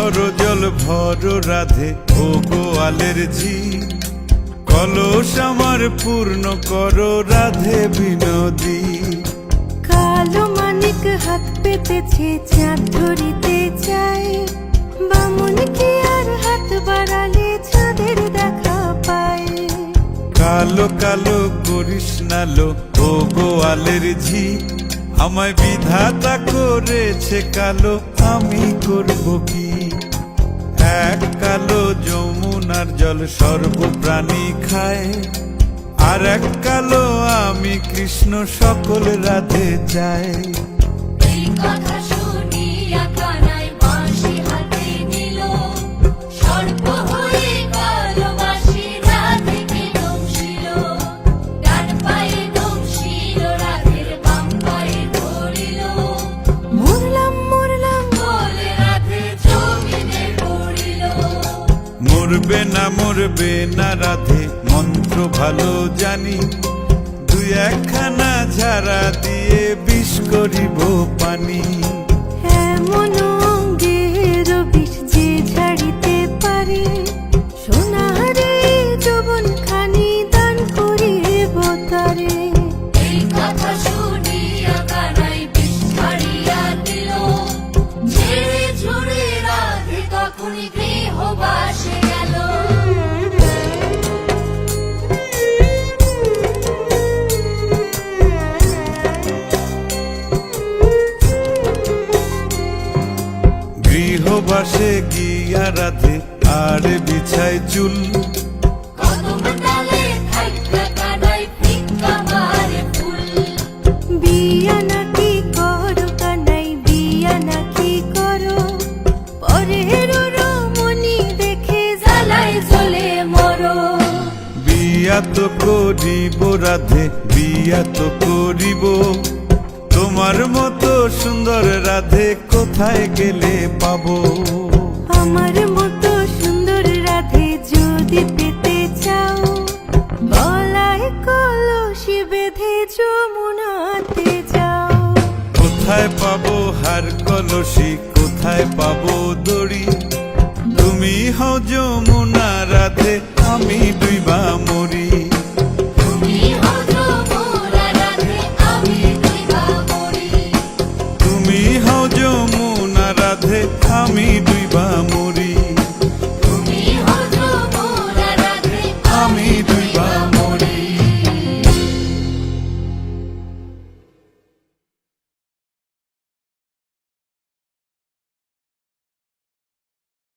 করজল ভর রাধে ও গোয়ালের ঝি, কলস আমার পূর্ণ করো রাধে বিনোদী। কালো মানিক হাত পেতেছে চাঁদ ধরিতে চায়, বামুন কি আর হাত বাড়ালে চাঁদের দেখা পায়। কালো কালো করিস নালো ও গোয়ালের ঝি, আমায় বিধাতা করেছে কালো, আমি করব কি? এক কালো যমুনার জল সর্বপ্রাণী খায়, আর এক কালো আমি কৃষ্ণ সকল রাধে চাই। এই কথা শুনিয়া কানাই বাঁশি হাতে নিল, সর্প হয়ে কালো বাঁশি রাধেকে দংশিল। ডান পায়ে দংশিল রাধের, বাম পায়ে ধরিল। মরলাম মরলাম বলে রাধে জমিনে পড়িল। মরবে না রাধে মন্ত্র ভালো জানি, দুই একখানা ঝাড়া দিয়ে বিষ করিব পানি। এমন অঙ্গের বিষ যে ঝাড়িতে পারে, সোনারে যৌবন খানি দান করিব তারে। এই কথা শুনিয়া কানাই বিষ ছাড়িয়া দিল, ঝেড়ে ঝুড়ে রাধে তখনই গৃহবাসে গেল। গৃহবাসে গিয়া রাধে আর বিছায় চুল, কদম ডালে থাইকা কানাই ফিক্কা মারে ফুল। বিয়া নাকি করো কানাই, বিয়া নাকি করো, পরের রমণী দেখে জ্বালায় জ্বলে মরো। বিয়া তো করিব রাধে, বিয়া তো করিব, তোমার মতো সুন্দর রাধে কোথায় গেলে পাবো? আমার মতো সুন্দর রাধে যদি পেতে চাও, গলায় কলসি বেঁধে যমুনাতে যাও। কোথায় পাবো হার কলসি, কোথায় পাবো দড়ি? তুমি হও যমুনা রাধে, আমি ডুইবা মরি।